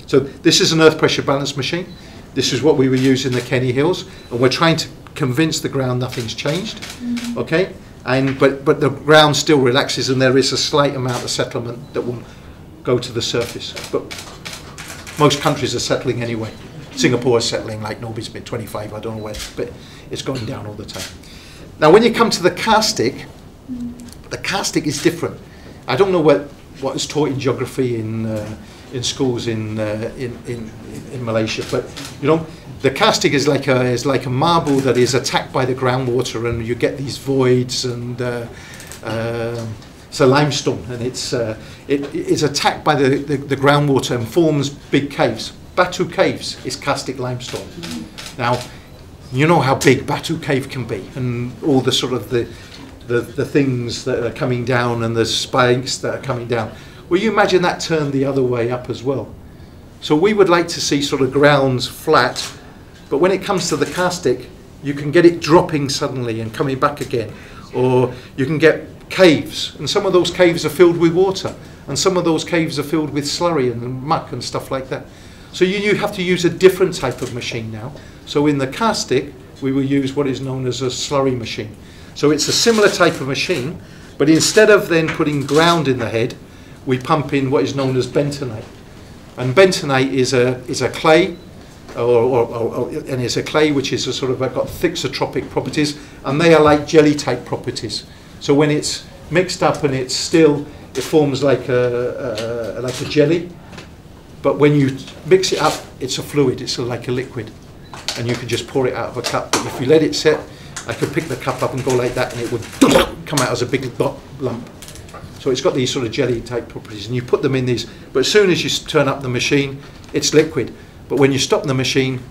So this is an earth pressure balance machine. This is what we were using in the Kenny Hills, and we're trying to convince the ground nothing's changed, okay? But the ground still relaxes, and there is a slight amount of settlement that will go to the surface. But most countries are settling anyway. Singapore is settling, like Norby's been 25, I don't know where, but it's going down all the time. Now when you come to the karstic is different. I don't know what is taught in geography in schools in Malaysia, but you know, the karstic is like a marble that is attacked by the groundwater, and you get these voids, and it's a limestone, and it is attacked by the groundwater and forms big caves. Batu caves is karstic limestone. Now, you know how big Batu cave can be, and all the sort of the things that are coming down, and the spikes that are coming down. Well, you imagine that turned the other way up as well. So we would like to see sort of grounds flat, but when it comes to the karstic, you can get it dropping suddenly and coming back again, or you can get caves, and some of those caves are filled with water, and some of those caves are filled with slurry and muck and stuff like that. So you have to use a different type of machine now. So in the karstic, we will use what is known as a slurry machine. So it's a similar type of machine, but instead of then putting ground in the head, we pump in what is known as bentonite. And bentonite is a clay, and it's a clay which is a sort of got thixotropic properties, and they are like jelly type properties. So when it's mixed up and it's still, it forms like a jelly. But when you mix it up, it's a fluid, it's like a liquid. And you can just pour it out of a cup. But if you let it set, I could pick the cup up and go like that, and it would come out as a big lump. So it's got these sort of jelly type properties, and you put them in these. But as soon as you turn up the machine, it's liquid. But when you stop the machine,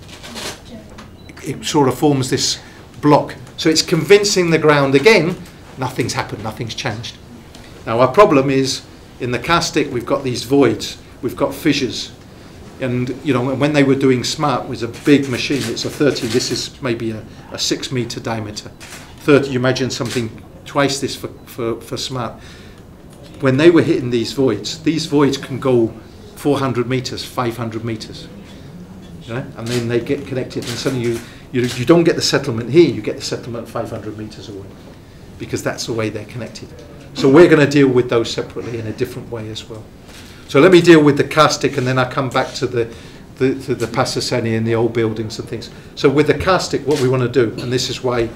it sort of forms this block. So it's convincing the ground again, nothing's happened, nothing's changed. Now our problem is, in the karstic, we've got these voids. We've got fissures, and you know, when they were doing SMART, it was a big machine. It's a 30. This is maybe a 6 meter diameter. 30. You imagine something twice this for SMART. When they were hitting these voids can go 400 meters, 500 meters, you know? And then they get connected, and suddenly you don't get the settlement here. You get the settlement 500 meters away, because that's the way they're connected. So we're going to deal with those separately in a different way as well. So let me deal with the karstic, and then I come back to the Pasasani and the old buildings and things. So with the karstic, what we want to do, and this is why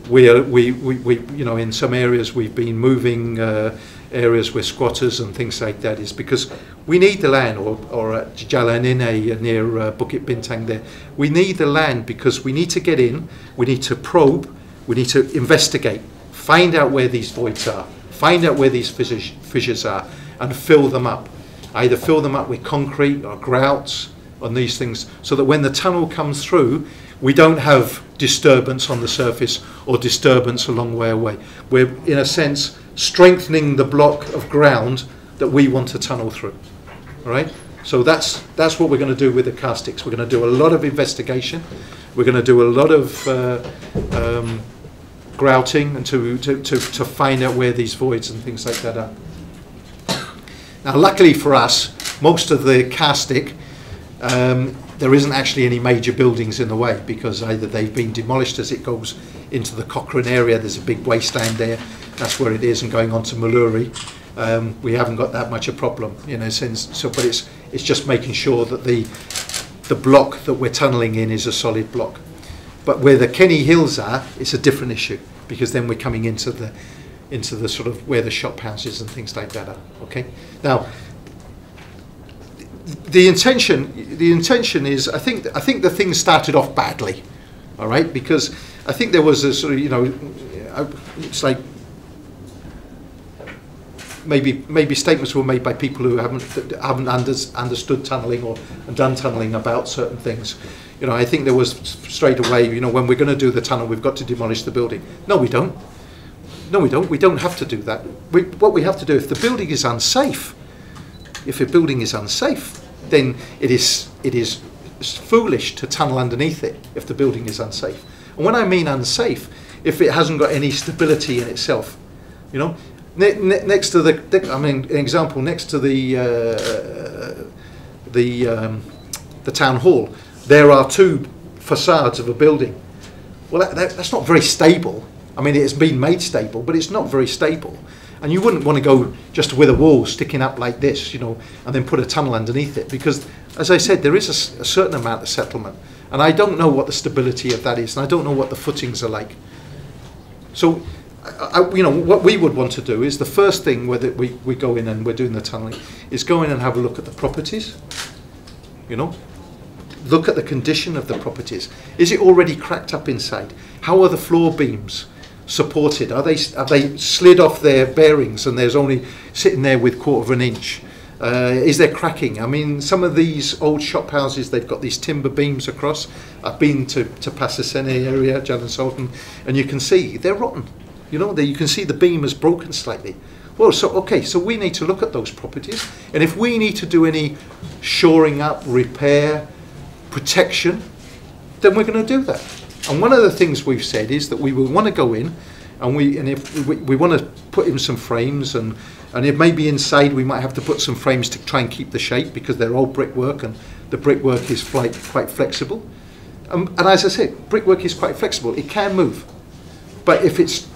we you know, in some areas we've been moving areas with squatters and things like that, is because we need the land, or at Jalanine near Bukit Bintang there, we need the land because we need to get in, we need to probe, we need to investigate, find out where these voids are, find out where these fissures are, and fill them up. Either fill them up with concrete or grouts on these things, so that when the tunnel comes through, we don't have disturbance on the surface or disturbance a long way away. We're, in a sense, strengthening the block of ground that we want to tunnel through. All right? So that's what we're going to do with the karstics. We're going to do a lot of investigation. We're going to do a lot of grouting, and to find out where these voids and things like that are. Now, luckily for us, most of the karstic, there isn't actually any major buildings in the way, because either they've been demolished as it goes into the Cochrane area. There's a big wasteland there. That's where it is, and going on to Maluri. We haven't got that much a problem, in a sense. So, but it's just making sure that the block that we're tunnelling in is a solid block. But where the Kenny Hills are, it's a different issue, because then we're coming into the sort of where the shop houses and things like that are. Okay. Now, the intention is, I think the thing started off badly, all right, because I think there was a sort of, you know, it's like maybe statements were made by people who haven't understood tunnelling or done tunnelling about certain things. You know, I think there was straight away, you know, when we're going to do the tunnel, we've got to demolish the building. No, we don't. No, we don't. We don't have to do that. What we have to do, if the building is unsafe, then it is foolish to tunnel underneath it if the building is unsafe. And when I mean unsafe, if it hasn't got any stability in itself, you know, next to the, I mean, an example, next to the the town hall, there are two facades of a building. Well, that's not very stable. I mean, it's been made stable, but it's not very stable. And you wouldn't want to go just with a wall sticking up like this, you know, and then put a tunnel underneath it, because, as I said, there is a certain amount of settlement, and I don't know what the stability of that is, and I don't know what the footings are like. So, you know, what we would want to do is the first thing, whether we go in and we're doing the tunnelling, is go in and have a look at the properties, you know. Look at the condition of the properties. Is it already cracked up inside? How are the floor beams supported? Are they slid off their bearings and there's only sitting there with 1/4 of an inch? Is there cracking? I mean, some of these old shop houses, they've got these timber beams across. I've been to Passasene area, Jalan Sultan, and you can see they're rotten. You know, you can see the beam has broken slightly. Well, so we need to look at those properties, and if we need to do any shoring up, repair, protection, then we're going to do that. And one of the things we've said is that we will want to go in, and if we want to put in some frames, and if maybe inside we might have to put some frames to try and keep the shape, because they're old brickwork and the brickwork is quite flexible. And as I said, brickwork is quite flexible. It can move, but if it's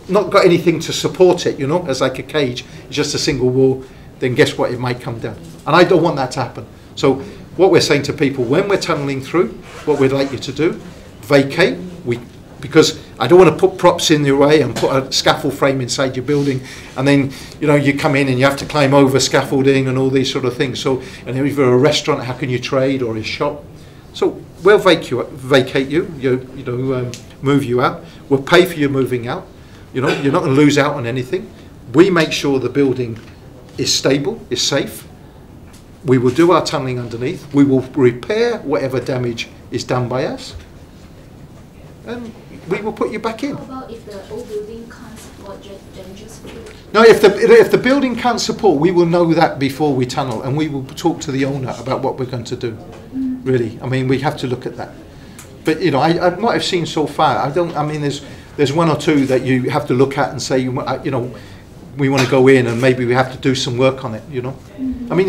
not got anything to support it, you know, as like a cage, it's just a single wall, then guess what? It might come down. And I don't want that to happen. So what we're saying to people, when we're tunnelling through, what we'd like you to do, vacate, because I don't want to put props in your way and put a scaffold frame inside your building, and then, you know, you come in and you have to climb over scaffolding and all these sort of things. So, and if you're a restaurant, how can you trade, or a shop? So we'll vacate you, move you out. We'll pay for you moving out. You know, you're not going to lose out on anything. We make sure the building is stable, is safe. We will do our tunnelling underneath. We will repair whatever damage is done by us, and we will put you back in. How about if the old building can't support, then just build? No, if the building can't support, we will know that before we tunnel, and we will talk to the owner about what we're going to do. Really, I mean, we have to look at that. But you know, what I've seen so far, I mean, there's one or two that you have to look at and say, you know, we want to go in and maybe we have to do some work on it, you know. I mean,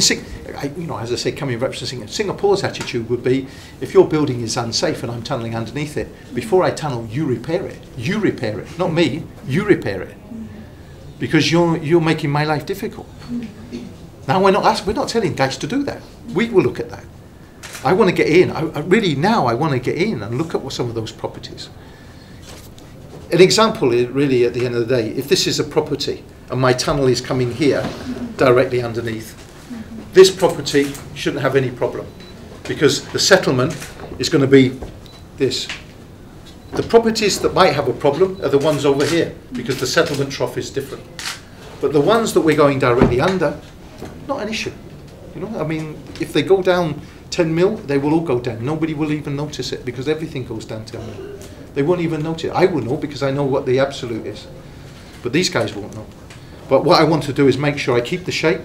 you know, as I say, coming representing Singapore's attitude would be, if your building is unsafe and I'm tunnelling underneath it, before I tunnel, you repair it. You repair it, not me. You repair it, because you're making my life difficult. Now we're not telling guys to do that. We will look at that. I want to get in. I want to get in and look at some of those properties. An example is really, at the end of the day, if this is a property and my tunnel is coming here directly underneath, this property shouldn't have any problem, because the settlement is going to be this. The properties that might have a problem are the ones over here, because the settlement trough is different. But the ones that we're going directly under, not an issue. You know, I mean, if they go down 10 mil, they will all go down. Nobody will even notice it, because everything goes down 10 mil. They won't even notice. I will know, because I know what the absolute is. But these guys won't know. But what I want to do is make sure I keep the shape,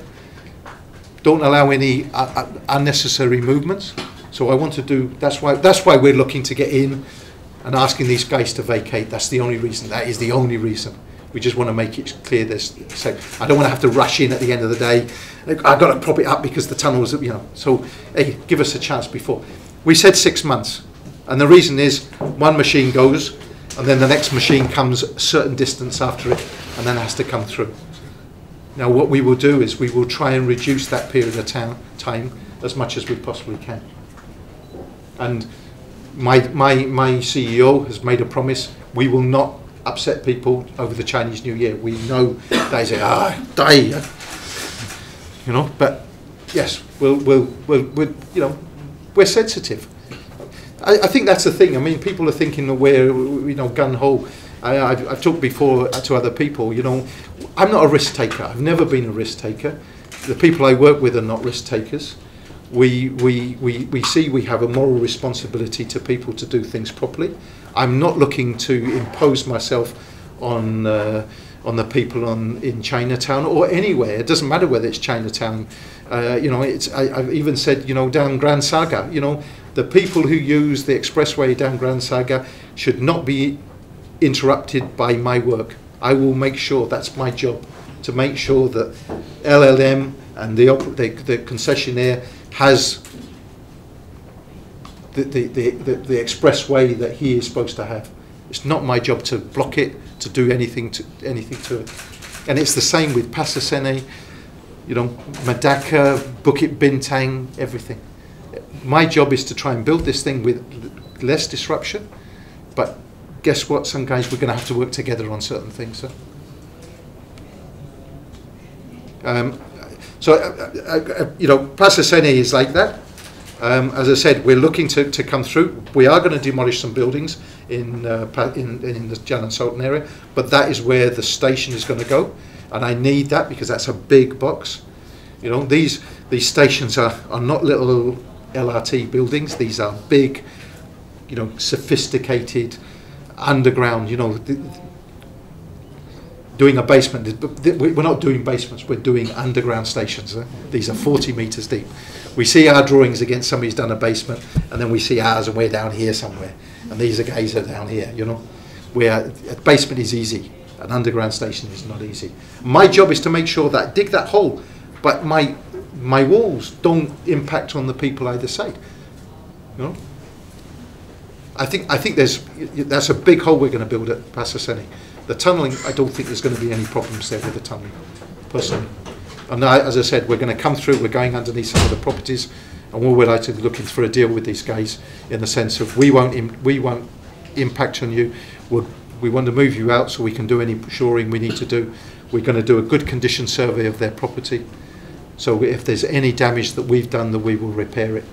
don't allow any unnecessary movements. So I want to do, that's why we're looking to get in and asking these guys to vacate. That's the only reason. That is the only reason. We just want to make it clear this. So I don't want to have to rush in at the end of the day. I've got to prop it up because the tunnel's, you know. So hey, give us a chance before. We said 6 months. And the reason is, one machine goes, and then the next machine comes a certain distance after it, and then it has to come through. Now what we will do is we will try and reduce that period of time as much as we possibly can. And my CEO has made a promise, we will not upset people over the Chinese New Year. We know they say, die, you know, but yes, we'll you know, we're sensitive. I think that's the thing. I mean, people are thinking that we're, you know, gun-ho. I've talked before to other people, you know, I'm not a risk taker. I've never been a risk taker. The people I work with are not risk takers. We see we have a moral responsibility to people to do things properly. I'm not looking to impose myself on the people in Chinatown or anywhere. It doesn't matter whether it's Chinatown. You know, I've even said, you know, down Grand Saga, you know, the people who use the expressway down Grand Saga should not be interrupted by my work. I will make sure, that's my job, to make sure that LLM and the concessionaire has the expressway that he is supposed to have. It's not my job to block it, to do anything to it. And it's the same with Pasasene, you know, Madaka, Bukit Bintang, everything. My job is to try and build this thing with less disruption, but guess what, some guys, we're going to have to work together on certain things. You know, Pasasene is like that. As I said, we're looking to come through. We are going to demolish some buildings in the Jalan Sultan area, but that is where the station is going to go, and I need that because that's a big box. You know, these stations are not little LRT buildings. These are big, you know, sophisticated underground. You know, doing a basement. We're not doing basements. We're doing underground stations. These are 40 meters deep. We see our drawings against somebody who's done a basement, and then we see ours, and we're down here somewhere. And these guys are down here, you know. Where a basement is easy, an underground station is not easy. My job is to make sure that I dig that hole, but my walls don't impact on the people either side. You know. I think that's a big hole we're going to build at Pasasene. The tunnelling, I don't think there's going to be any problems there with the tunnelling, personally. And as I said, we're going to come through, we're going underneath some of the properties, and we're actually looking for a deal with these guys in the sense of we won't impact on you. We want to move you out so we can do any shoring we need to do. We're going to do a good condition survey of their property. So if there's any damage that we've done, that we will repair it.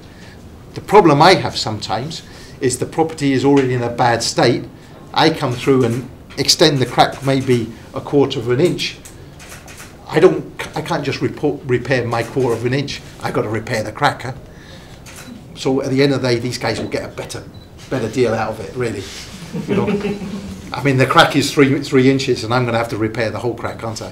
The problem I have sometimes is the property is already in a bad state. I come through and extend the crack maybe a quarter of an inch. I can't just repair my quarter of an inch. I've got to repair the cracker. So at the end of the day, these guys will get a better deal out of it, really. You know, I mean, the crack is three inches, and I'm going to have to repair the whole crack, aren't I?